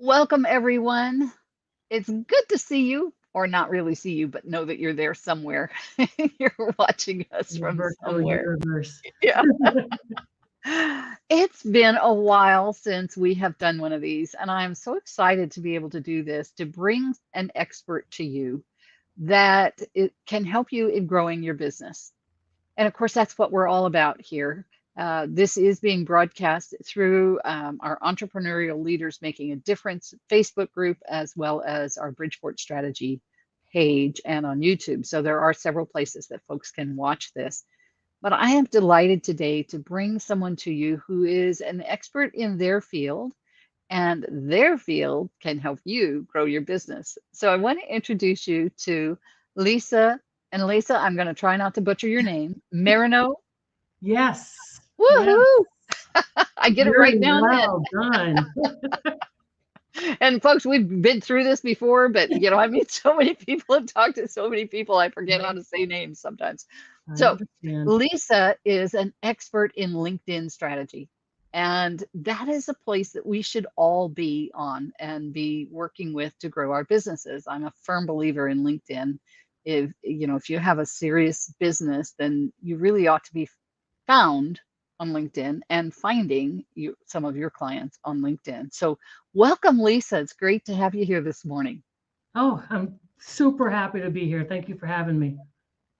Welcome, everyone. It's good to see you, or not really see you, but know that you're there somewhere. You're watching us The from virtual somewhere. universe. Yeah. It's been a while since we have done one of these, and I'm so excited to be able to do this to bring an expert to you that it can help you in growing your business. And of course, that's what we're all about here. This is being broadcast through our Entrepreneurial Leaders Making a Difference Facebook group, as well as our Bridgeport Strategy page and on YouTube. So there are several places that folks can watch this. But I am delighted today to bring someone to you who is an expert in their field, and their field can help you grow your business. So I want to introduce you to Lisa. And Lisa, I'm going to try not to butcher your name, Marino. Yes. Yes. Woohoo! I get it Very right now and then. well done. And folks, we've been through this before, but I meet so many people and talk to so many people, I forget how to say names sometimes. I So, understand. Lisa is an expert in LinkedIn strategy. And that is a place that we should all be on and be working with to grow our businesses. I'm a firm believer in LinkedIn. If you have a serious business, then you really ought to be found on LinkedIn and finding some of your clients on LinkedIn. So, welcome, Lisa. It's great to have you here this morning. Oh, I'm super happy to be here. Thank you for having me.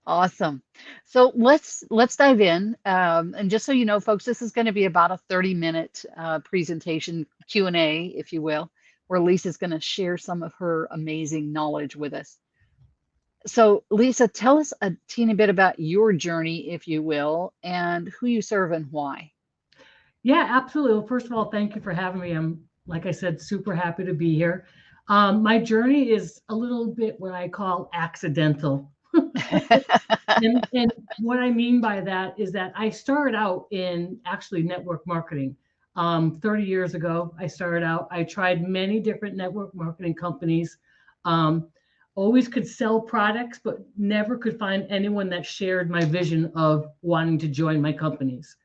Awesome. So let's dive in. And just so you know, folks, this is going to be about a 30-minute presentation Q&A, if you will, where Lisa's going to share some of her amazing knowledge with us. So, Lisa, tell us a teeny bit about your journey, if you will, and who you serve and why. Yeah, absolutely. Well, first of all, thank you for having me. I'm, like I said, super happy to be here. My journey is a little bit what I call accidental. And what I mean by that is that I started out in actually network marketing. 30 years ago, I started out. I tried many different network marketing companies. Um, Always could sell products, but never could find anyone that shared my vision of wanting to join my companies.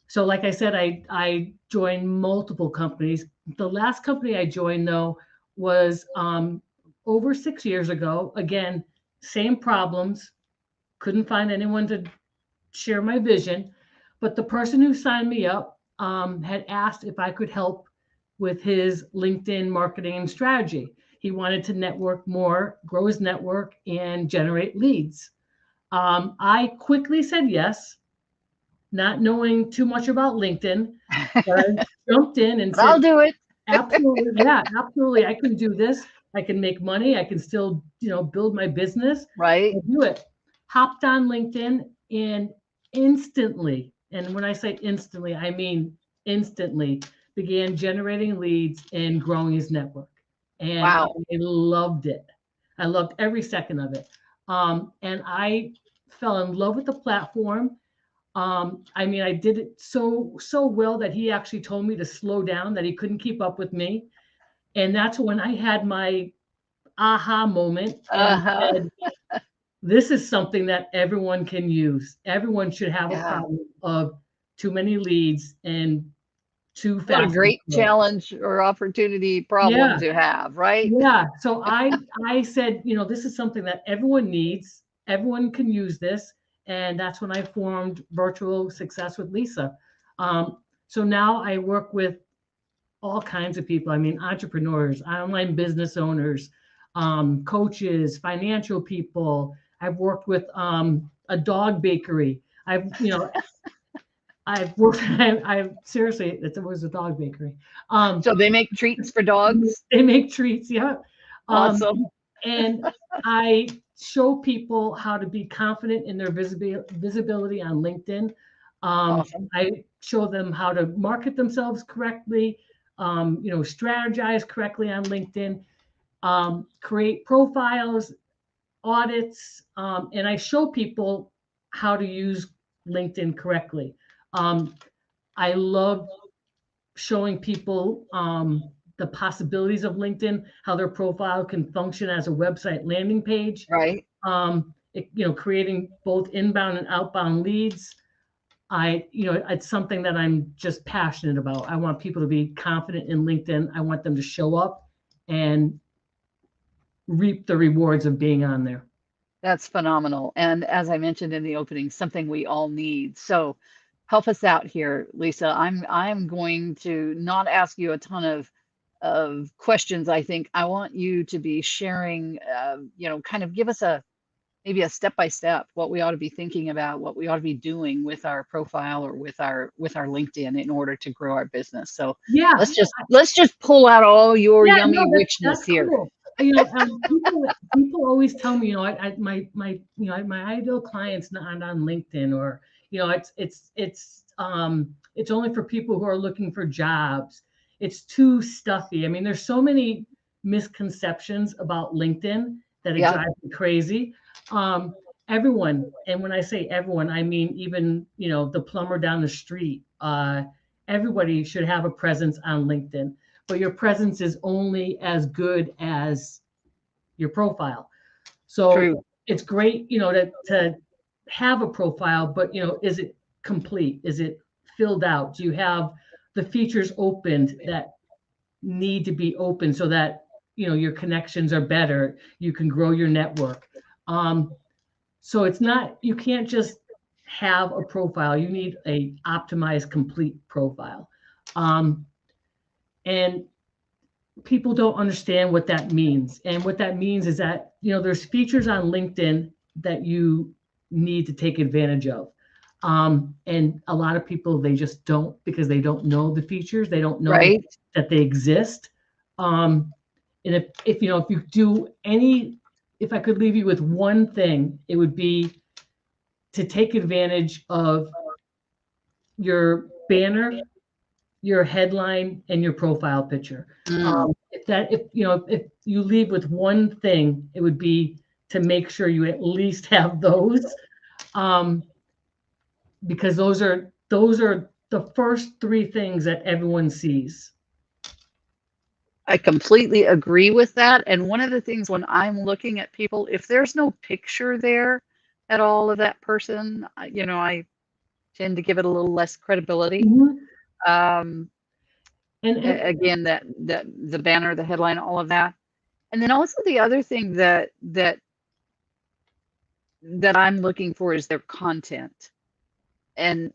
So, like I said, I joined multiple companies. The last company I joined, though, was over 6 years ago. Again, same problems, couldn't find anyone to share my vision. But the person who signed me up had asked if I could help with his LinkedIn marketing and strategy. He wanted to network more, grow his network, and generate leads. I quickly said yes, not knowing too much about LinkedIn, but I jumped in and But I'll said, do it. absolutely, yeah, absolutely. I can do this. I can make money. I can still, build my business. Right? I'll do it. Hopped on LinkedIn and instantly, and when I say instantly, I mean instantly, began generating leads and growing his network. And I Wow. loved it. I loved every second of it. And I fell in love with the platform. I mean, I did it so well that he actually told me to slow down, that he couldn't keep up with me. And that's when I had my aha moment and Uh-huh. said, this is something that everyone can use. Everyone should have a Yeah. problem of too many leads and too What a fast to great grow. challenge or opportunity problem Yeah, to have, right? yeah. So I said, this is something that everyone needs. Everyone can use this. And that's when I formed Virtual Success with Lisa. So now I work with all kinds of people. I mean, entrepreneurs, online business owners, coaches, financial people. I've worked with a dog bakery. I've worked. I seriously, it was a dog bakery. Um, So they make treats for dogs. they make treats, yeah. Um, Awesome. and I show people how to be confident in their visibility on LinkedIn. Awesome. I show them how to market themselves correctly, strategize correctly on LinkedIn, create profiles, audits, and I show people how to use LinkedIn correctly. Um, I love showing people the possibilities of LinkedIn, how their profile can function as a website landing page, Right. creating both inbound and outbound leads. it's something that I'm just passionate about. I want people to be confident in LinkedIn. I want them to show up and reap the rewards of being on there. That's phenomenal. And as I mentioned in the opening, something we all need. So help us out here, Lisa. I'm going to not ask you a ton of questions. I think I want you to be sharing, kind of give us maybe a step by step what we ought to be thinking about, what we ought to be doing with our profile or with our LinkedIn in order to grow our business. So Yeah, let's just pull out all your yeah, yummy no, richness that's here. cool. People always tell me, my ideal client's not on LinkedIn, or it's only for people who are looking for jobs. It's too stuffy. I mean, there's so many misconceptions about LinkedIn that it Yeah, drives me crazy. Um, Everyone, and when I say everyone, I mean even the plumber down the street. Everybody should have a presence on LinkedIn, but your presence is only as good as your profile. So true. it's great, to have a profile, but is it complete? Is it filled out? Do you have the features opened that need to be open so that your connections are better? You can grow your network. So it's not, you can't just have a profile. You need a optimized, complete profile. Um, and people don't understand what that means. And what that means is that, there's features on LinkedIn that you need to take advantage of. And a lot of people, they just don't, because they don't know the features. They don't know Right. that they exist. And if you do any, if I could leave you with one thing, it would be to take advantage of your banner, your headline, and your profile picture. Mm. If you leave with one thing, it would be to make sure you at least have those, um, because those are the first three things that everyone sees. I completely agree with that. And one of the things when I'm looking at people, if there's no picture there at all of that person, I tend to give it a little less credibility. Mhm. Um, And again, that the banner, the headline, all of that. And then also the other thing that I'm looking for is their content. And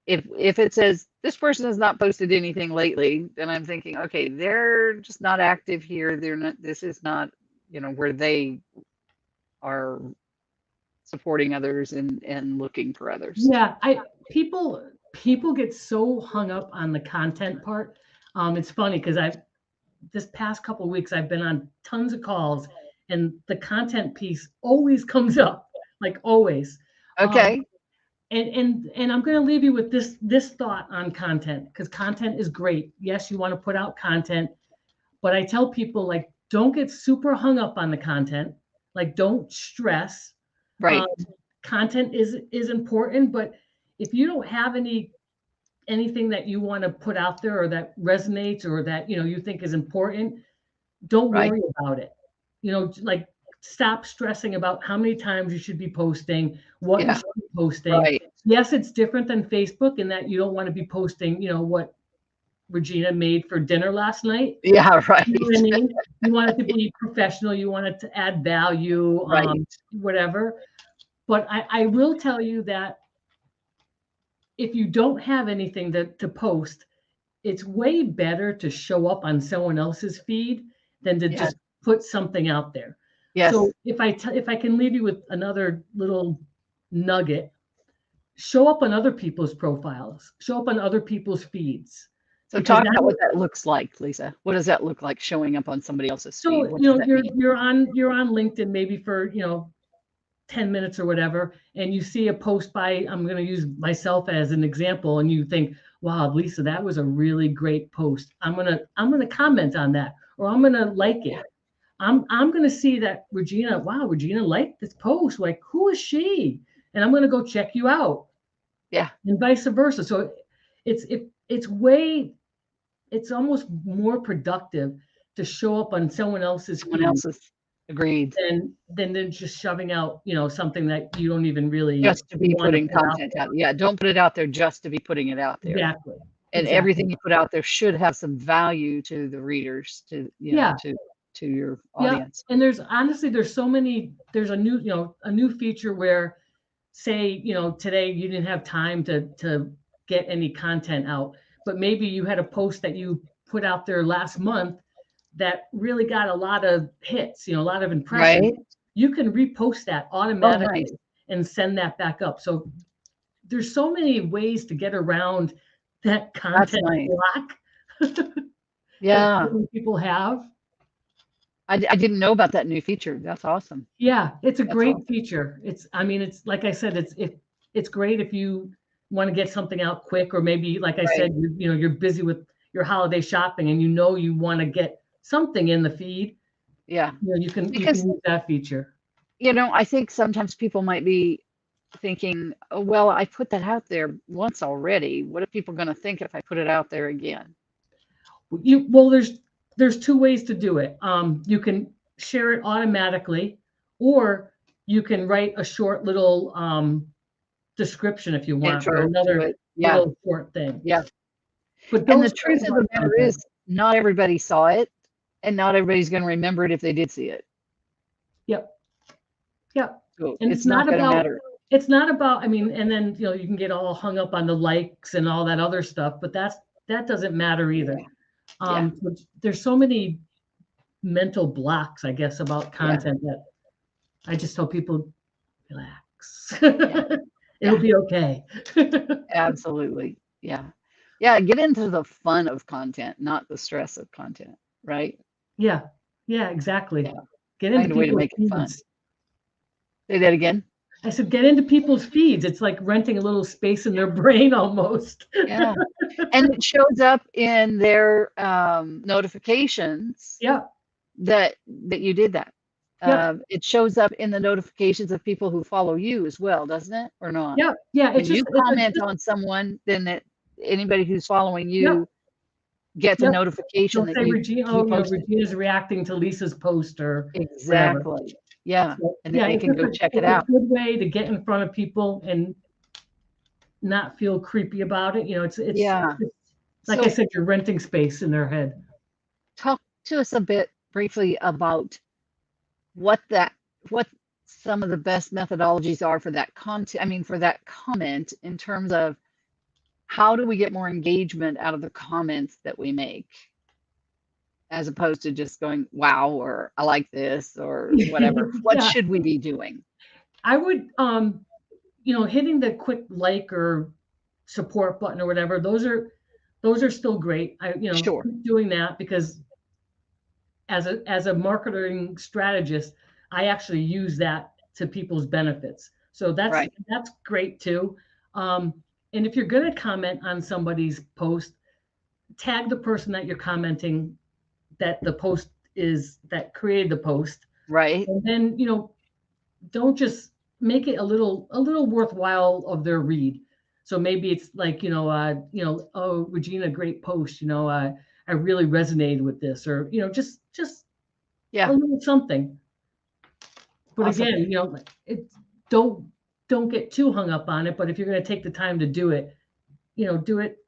if it says this person has not posted anything lately, then I'm thinking, okay, they're just not active here. They're not, this is not, where they are supporting others and looking for others. yeah, people get so hung up on the content part. It's funny because I've this past couple of weeks I've been on tons of calls, and the content piece always comes up, like always. Um, Okay. and I'm going to leave you with this thought on content, because content is great. Yes, you want to put out content, but I tell people, like, don't get super hung up on the content. Like, don't stress. Um, Right. Content is important, but if you don't have anything that you want to put out there, or that resonates, or that you think is important, don't Right. worry about it. Like, stop stressing about how many times you should be posting, what you Yeah. should be posting. Right. Yes, it's different than Facebook in that you don't want to be posting, what Regina made for dinner last night. Yeah. You know what Right. I mean? You want it to be professional. You want it to add value, Right. whatever. But I will tell you that if you don't have anything to post, it's way better to show up on someone else's feed than to Yes. just put something out there. So Yes. if I can leave you with another little nugget, show up on other people's profiles, show up on other people's feeds, So because talk that about what that looks like, Lisa. What does that look like showing up on somebody else's feed? so What does that mean? you're on LinkedIn maybe for 10 minutes or whatever, and you see a post by, I'm going to use myself as an example, and you think, wow, Lisa, that was a really great post. I'm going to comment on that, or I'm going to like Yeah. it. I'm going to see that Regina liked this post. Like, who is she? And I'm going to go check you out, Yeah. and vice versa. So it's way, it's almost more productive to show up on someone else's Someone feed else's. Agreed. than just shoving out, something that you don't even really Just to be want to putting put out content there. out. Yeah, don't put it out there just to be putting it out there. Exactly. And Exactly. everything you put out there should have some value to the readers, to, Yeah. to your Yeah. audience. And there's so many, there's a new feature where, say, today you didn't have time to get any content out, but maybe you had a post that you put out there last month that really got a lot of hits, a lot of impressions. Right? You can repost that Oh, nice. automatically and send that back up. So there's so many ways to get around that That's content nice. block that Yeah. certain people have. I didn't know about that new feature. That's awesome. Yeah, it's a That's great awesome. feature. It's like I said, it's great if you want to get something out quick, or maybe, like I Right. said, you're busy with your holiday shopping and you want to get something in the feed. Yeah. You can Because, use that feature. I think sometimes people might be thinking, oh, well, I put that out there once already. What are people going to think if I put it out there again? Well, there's two ways to do it. You can share it automatically, or you can write a short little description if you want, or Intro to another it. Yeah. little short thing. Yeah. But And don't the stress truth of about the matter content. is, not everybody saw it, and not everybody's going to remember it if they did see it. Yep. Yep. So And it's not going to matter. it's not about, I mean, and then, you can get all hung up on the likes and all that other stuff, but that doesn't matter either. Yeah. Yeah. But there's so many mental blocks, I guess, about Yeah. content that I just tell people, relax. Yeah. It'll Yeah. be okay. Absolutely. Yeah. Yeah. Get into the fun of content, not the stress of content. Right. Yeah. Yeah, exactly. Yeah. Get into Find a way to people's make it fun. feeds. Say that again. I said, get into people's feeds. It's like renting a little space in their brain almost. Yeah. And it shows up in their notifications Yeah. that you did that. Yeah. It shows up in the notifications of people who follow you as well, doesn't it? Or not? Yeah. Yeah. When you comment on someone, then anybody who's following Yep. you gets a Yep. notification They'll that say you Regina, posted. Regina's reacting to Lisa's post or whatever. Exactly. Yeah. So, And then they it's can go check it out. a good way to get in front of people and not feel creepy about it. Yeah. Like I said, you're renting space in their head. Talk to us a bit briefly about what some of the best methodologies are for that content. I mean, for that comment, in terms of how do we get more engagement out of the comments that we make, as opposed to just going, wow, or I like this, or whatever. What Yeah. should we be doing? I would, hitting the quick like or support button or whatever, those are still great. Sure. Keep doing that, because as a marketing strategist, I actually use that to people's benefits. So that's great too. And if you're going to comment on somebody's post, tag the person that you're commenting, that the post is, that created the post. Right. And then, don't just make it a little worthwhile of their read. So maybe it's like, oh, Regina, great post. I really resonated with this, or, just Yeah. a little something. But Awesome. again, don't get too hung up on it. But if you're going to take the time to do it, do it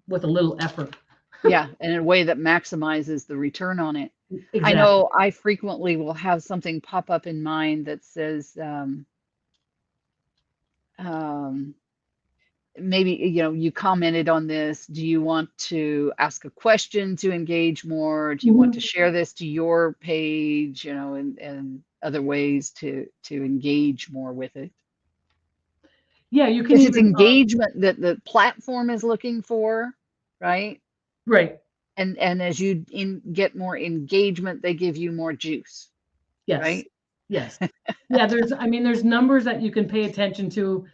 with a little effort. Yeah, in a way that maximizes the return on it. Exactly. I know I frequently will have something pop up in mind that says, maybe, you commented on this. Do you want to ask a question to engage more? Do you want to share this to your page, and other ways to engage more with it? Yeah, you can Because it's even, engagement that the platform is looking for, right? right. And as you get more engagement, they give you more juice. Yes. Right? Yes. Yeah, there's numbers that you can pay attention to,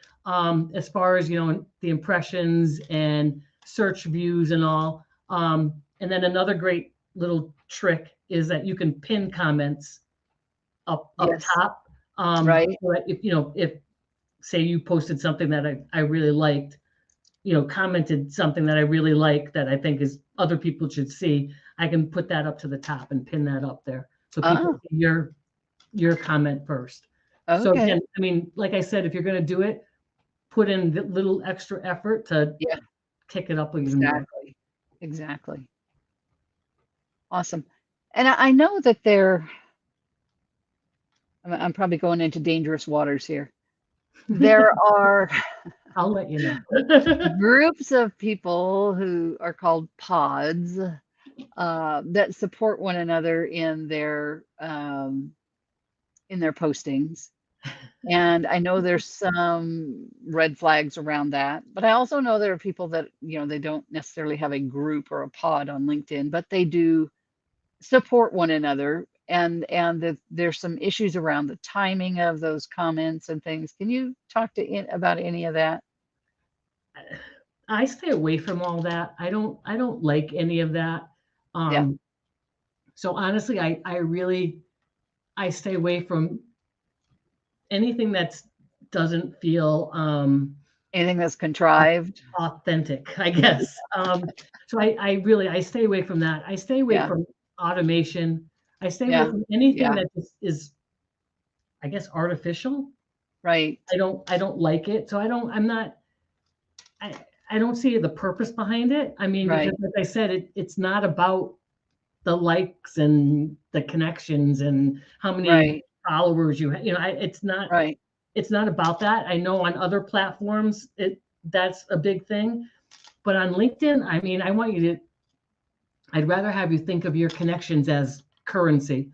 as far as, the impressions and search views and all. And then another great little trick is that you can pin comments up top. Right. So that if say you posted something that I really liked, commented something that I really like that I think is other people should see, I can put that up to the top and pin that up there. so people Oh, see your comment first. So okay. again, I mean, like I said, if you're going to do it, put in the little extra effort to Yeah, kick it up even more. exactly. Exactly. Awesome. And I know that I'm probably going into dangerous waters here. There are I'll let you know. groups of people who are called pods that support one another in their postings. And I know there's some red flags around that, but I also know there are people that, they don't necessarily have a group or a pod on LinkedIn, but they do support one another. And there's some issues around the timing of those comments and things. Can you talk about any of that? I stay away from all that. I don't like any of that. Yeah. Um, so honestly, I stay away from anything that doesn't feel Anything that's contrived? authentic, I guess. So I stay away from that. I stay away Yeah. from automation. I stay away Yeah. from anything Yeah. that is I guess artificial. Right. I don't like it. So I'm not I I don't see the purpose behind it. I mean, because Right. like I said, it's not about the likes and the connections and how many Right. followers you have. Right. It's not about that. I know on other platforms that's a big thing, but on LinkedIn, I mean, I'd rather have you think of your connections as currency,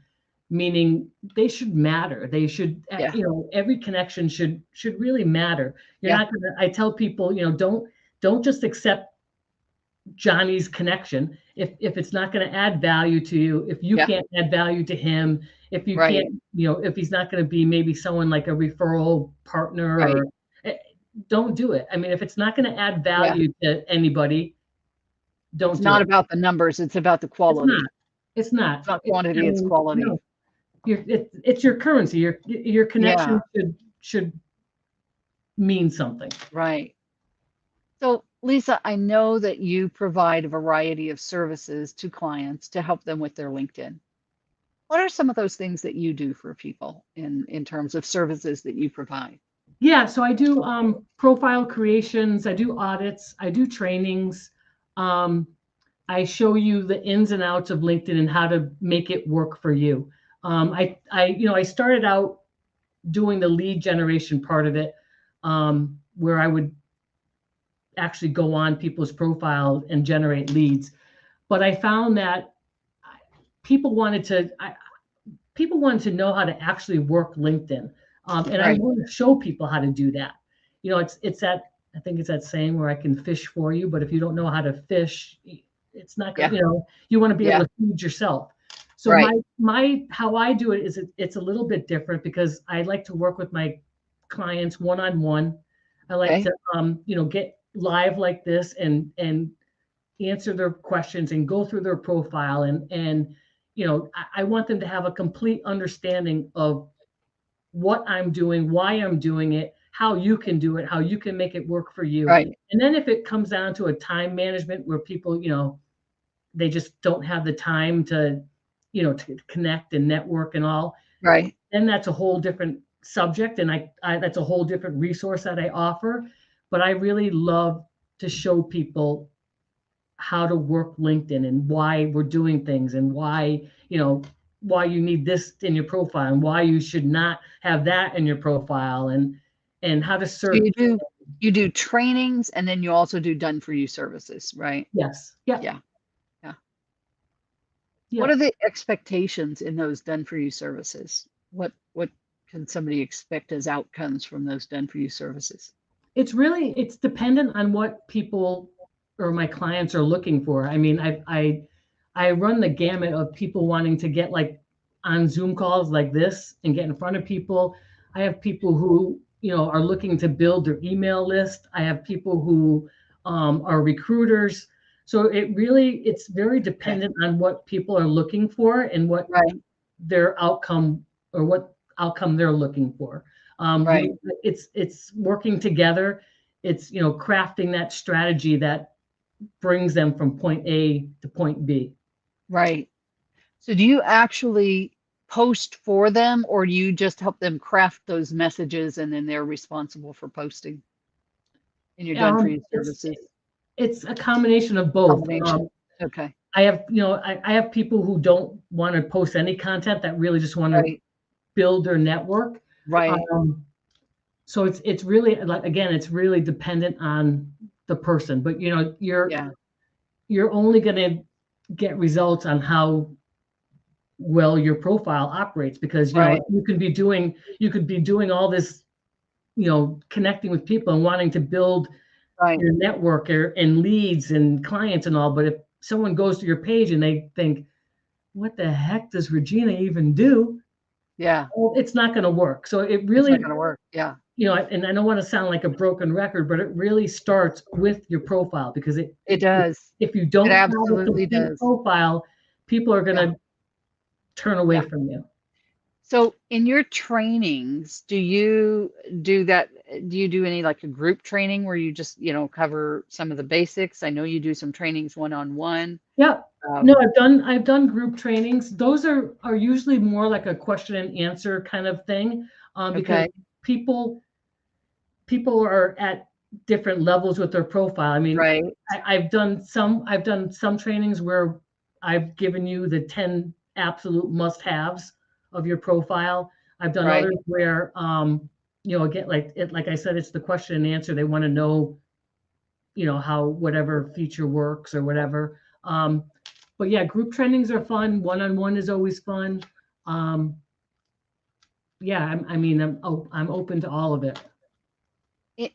meaning they should matter. They should, Yeah. every connection should really matter. You're Yeah. not gonna. I tell people, don't just accept Johnny's connection if it's not going to add value to you, if you Yeah. can't add value to him, if you Right. can't, if he's not going to be maybe someone like a referral partner Right. or eh, don't do it. I mean, if it's not going to add Yeah. value to anybody, It's don't do not it. about the numbers, it's about the It's not. quality. It's not. It's not I quantity, it's mean, quality. no, it's your currency. Your Yeah. connection should mean something. Right. So, Lisa, I know that you provide a variety of services to clients to help them with their LinkedIn. What are some of those things that you do for people in terms of services that you provide? Yeah, so I do profile creations, I do audits, I do trainings. Um, I show you the ins and outs of LinkedIn and how to make it work for you. I started out doing the lead generation part of it, where I would actually go on people's profiles and generate leads. But I found that people wanted to, people wanted to know how to actually work LinkedIn, and I Right. want to show people how to do that. It's that I think it's that saying where I can fish for you, but if you don't know how to fish, it's not going. Yeah. You want to be able Yeah. to feed yourself. So Right. my how I do it is it's a little bit different because I like to work with my clients one on one. I like Okay. to get live like this and answer their questions and go through their profile and I want them to have a complete understanding of what I'm doing, why I'm doing it, how you can do it, how you can make it work for you. Right. And then if it comes down to a time management where people, they just don't have the time to connect and network and all, Right. then that's a whole different subject. And I that's a whole different resource that I offer. But I really love to show people how to work LinkedIn and why we're doing things and why you need this in your profile and why you should not have that in your profile and how to So search. you do trainings and then you also do done for you services, right? Yes. Yep. Yeah. Yeah. What are Yep. the expectations in those done for you services? What can somebody expect as outcomes from those done for you services? It's dependent on what people or my clients are looking for. I mean, I run the gamut of people wanting to get like on Zoom calls like this and get in front of people. I have people who are looking to build their email list. I have people who are recruiters. So it's very Okay. dependent on what people are looking for and what Right. their outcome or what outcome they're looking for. Right. It's working together. It's crafting that strategy that brings them from point A to point B. Right. So do you actually post for them, or do you just help them craft those messages and then they're responsible for posting and you're done for your It's services? it's a combination of both. Combination. Okay. I have, I have people who don't want to post any content that really just want to Right. build their network. Right. Um, so it's really like, again, it's really dependent on the person. But Yeah. you're only going to get results on how well your profile operates, because Right. you could be doing all this, connecting with people and wanting to build Right. your network and leads and clients and all. But if someone goes to your page and they think, what the heck does Regina even do? Yeah. Well, it's not going to work. So it It's not really, going to work. Yeah. and I don't want to sound like a broken record, but it really starts with your profile, because It does. if you It don't have a absolutely complete does. profile, people are going Yeah. to turn away Yeah. from you. So in your trainings, do you do that? Do you do any like a group training where you just, cover some of the basics? I know you do some trainings one-on-one. Yeah. No, Um, I've done group trainings. Those are usually more like a question and answer kind of thing, because okay. people people are at different levels with their profile. I mean, Right. I've done some trainings where I've given you the 10 absolute must-haves of your profile. I've done Right. others where, again, like I said, it's the question and answer. They want to know, how whatever feature works or whatever. But yeah, group trainings are fun. One-on-one is always fun. Um, yeah, I'm open to all of it.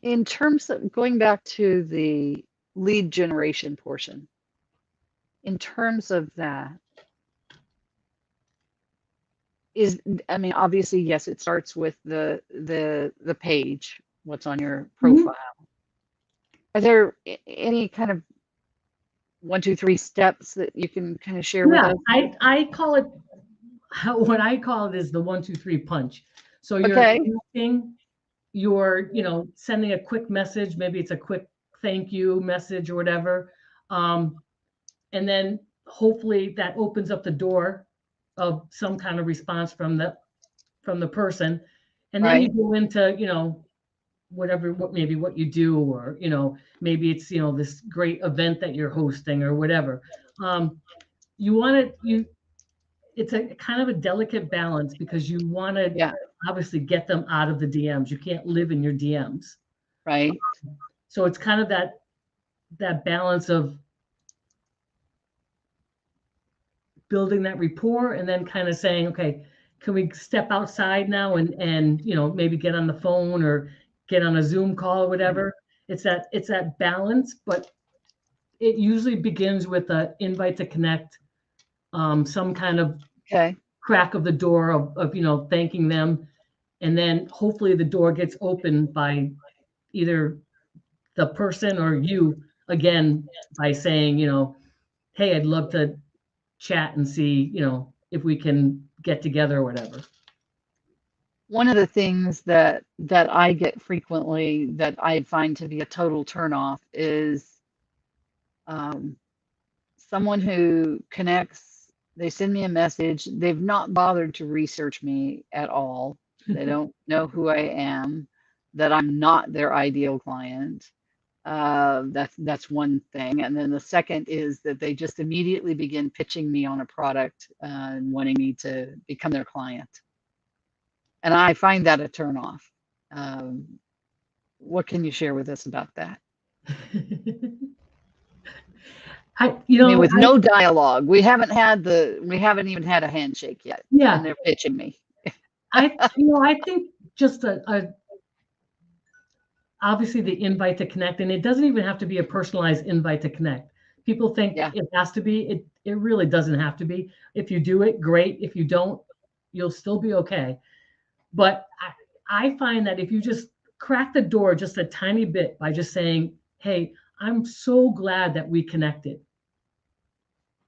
In terms of going back to the lead generation portion, in terms of that, I mean, obviously, yes, it starts with the page, what's on your Mhm. profile. Are there any kind of 1, 2, 3 steps that you can kind of share with Yeah, us? I call it, what I call it is the 1, 2, 3 punch. So you're Okay. connecting, you're, sending a quick message, maybe it's a quick thank you message or whatever. Um, and then hopefully that opens up the door of some kind of response from the person. And then you Right. go into, whatever, maybe what you do, or, maybe it's, this great event that you're hosting or whatever. You want to, it's a kind of a delicate balance, because you want to Yeah. obviously get them out of the DMs. You can't live in your DMs. Right. So it's kind of that balance of building that rapport, and then kind of saying, okay, can we step outside now and maybe get on the phone or get on a Zoom call or whatever. It's that balance, but it usually begins with an invite to connect, some kind of Okay. crack of the door of thanking them, and then hopefully the door gets opened by either the person or you, again, by saying, hey, I'd love to chat and see, if we can get together or whatever. One of the things that I get frequently that I find to be a total turnoff is um, someone who connects, they send me a message, they've not bothered to research me at all. They don't know who I am, that I'm not their ideal client. That's one thing. And then the second is that they just immediately begin pitching me on a product and wanting me to become their client. And I find that a turnoff. Um, what can you share with us about that? I, I mean, with no dialogue, we haven't even had a handshake yet, and yeah, they're pitching me. I think just obviously the invite to connect, and it doesn't even have to be a personalized invite to connect. People think Yeah, it has to be. It really doesn't have to be. If you do it, great. If you don't, you'll still be okay. But I find that if you just crack the door just a tiny bit by just saying, "Hey, I'm so glad that we connected."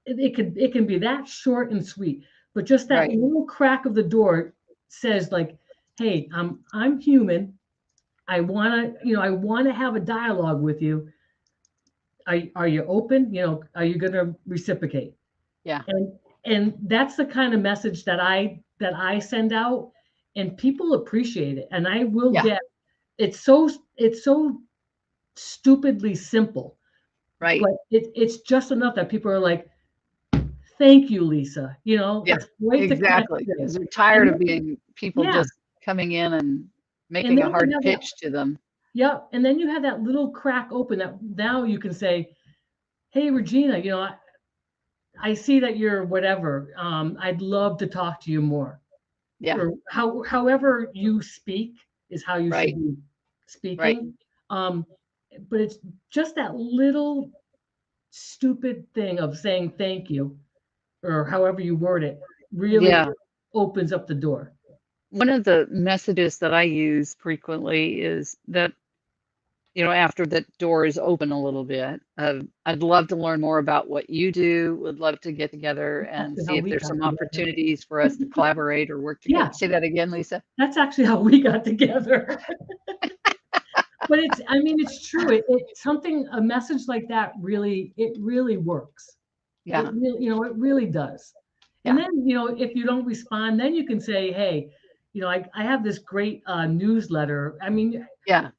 It can be that short and sweet, but just that right. little crack of the door says, like, "Hey, I'm human. I want to have a dialogue with you. Are you open? Are you going to reciprocate?" Yeah, And that's the kind of message that that I send out, and people appreciate it. And I will Yeah. get it's so stupidly simple, Right. but it's just enough that people are like, "Thank you, Lisa." Yeah. It's great to connect Exactly. with Because you. they're tired And of then, being people yeah, just coming in and and making then a you hard have that, pitch to them. yeah, and then you have that little crack open that now you can say, "Hey, Regina, I see that you're whatever. I'd love to talk to you more." Yeah. Or however you speak is how you should Right. be Right. speaking. Um, but it's just that little stupid thing of saying thank you, or however you word it, really Yeah. opens up the door. One of the messages that I use frequently is that, after the door is open a little bit, I'd love to learn more about what you do. Would love to get together That's and actually how see if we there's got some together. opportunities for us to collaborate or work together. Yeah, Say that again, Lisa. that's actually how we got together. But I mean, it's true. It's something, a message like that it really works. Yeah. It really does. And Yeah. then, if you don't respond, then you can say, hey, I have this great newsletter. I mean, Yeah.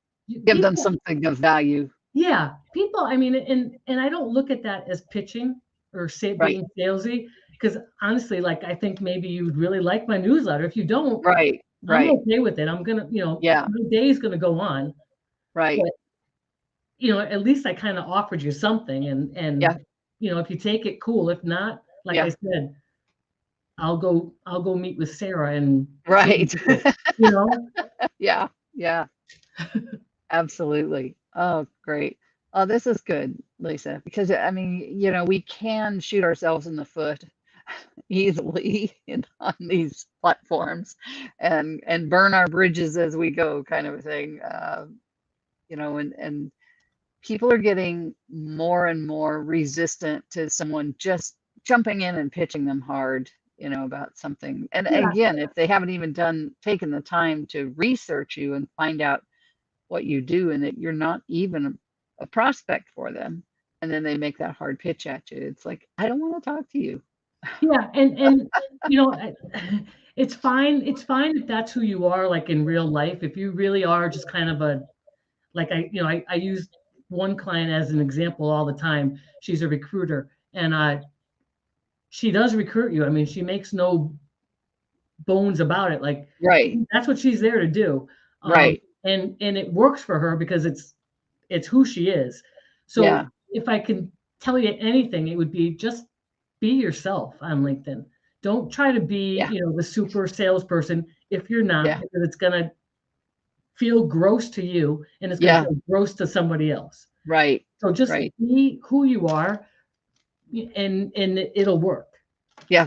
Give them people, something of value. yeah, people, I mean, and I don't look at that as pitching or Right. being salesy, because honestly, like, I think maybe you'd really like my newsletter. If you don't, Right. I'm Right. okay with it. I'm gonna, Yeah. my day's gonna go on. Right. But, at least I kind of offered you something, and Yeah. if you take it, cool. If not, like I Yeah. said, I'll go meet with Sarah and she'll Right. do it, you know? Yeah. Yeah. Absolutely. Oh, great. Oh, this is good, Lisa, because I mean, we can shoot ourselves in the foot easily on these platforms and burn our bridges as we go, kind of a thing. And people are getting more and more resistant to someone just jumping in and pitching them hard, about something. And Yeah, again, if they haven't even taken the time to research you and find out what you do and that you're not even a prospect for them, and then they make that hard pitch at you, it's like, I don't want to talk to you. yeah, and, you know, I it's fine if that's who you are, like, in real life. If you really are just kind of like, I use one client as an example all the time. She's a recruiter, and, she does recruit you. I mean, she makes no bones about it. Like, Right. that's what she's there to do. Right. And it works for her because it's who she is. So Yeah. if I can tell you anything, it would be just be yourself on LinkedIn. Don't try to be, Yeah. the super salesperson if you're not, Yeah. because it's gonna feel gross to you and it's gonna Yeah. feel gross to somebody else. Right. So just Right. be who you are, and it'll work. Yeah.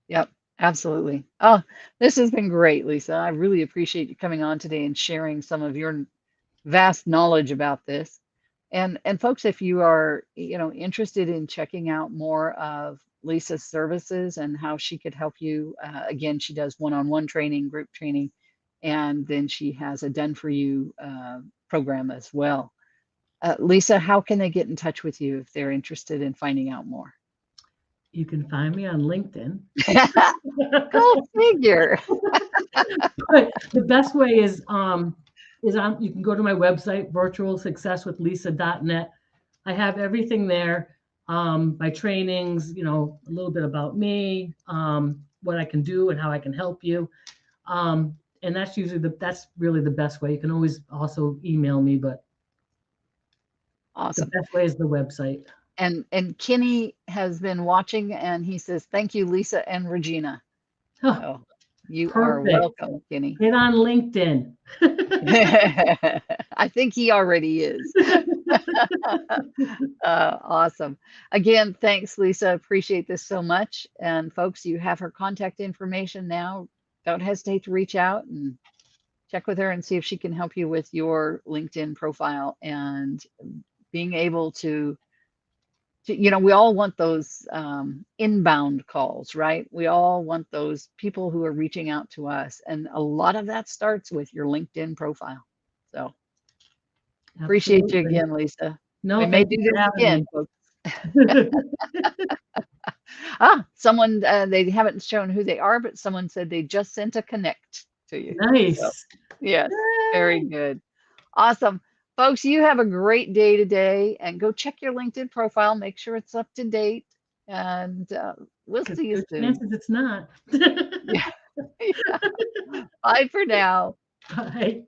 Yep. Absolutely. Oh, this has been great, Lisa. I really appreciate you coming on today and sharing some of your vast knowledge about this. And folks, if you are, interested in checking out more of Lisa's services and how she could help you, again, she does one-on-one training, group training, and then she has a done for you program as well. Lisa, how can they get in touch with you if they're interested in finding out more? You can find me on LinkedIn. Go figure. But the best way is you can go to my website, virtualsuccesswithlisa.net. I have everything there. My trainings, a little bit about me, what I can do and how I can help you. And that's really the best way. You can always also email me, but the Awesome. best way is the website. And Kenny has been watching and he says, thank you, Lisa and Regina. Huh, So you are perfect. welcome, Kenny. Get on LinkedIn. I think he already is. Awesome. Again, thanks, Lisa. Appreciate this so much. And folks, you have her contact information now. Don't hesitate to reach out and check with her and see if she can help you with your LinkedIn profile and being able to, we all want those inbound calls, right? We all want those people who are reaching out to us. And a lot of that starts with your LinkedIn profile. So appreciate you Absolutely. again, Lisa. We No, may thank do you for this having again, me. folks. Someone, they haven't shown who they are, but someone said they just sent a connect to you. So, Nice. yes, very Yay. good. Awesome. Folks, you have a great day today and go check your LinkedIn profile, make sure it's up to date, and we'll Good see you good soon. chances it's not. Yeah. Bye for now. Bye.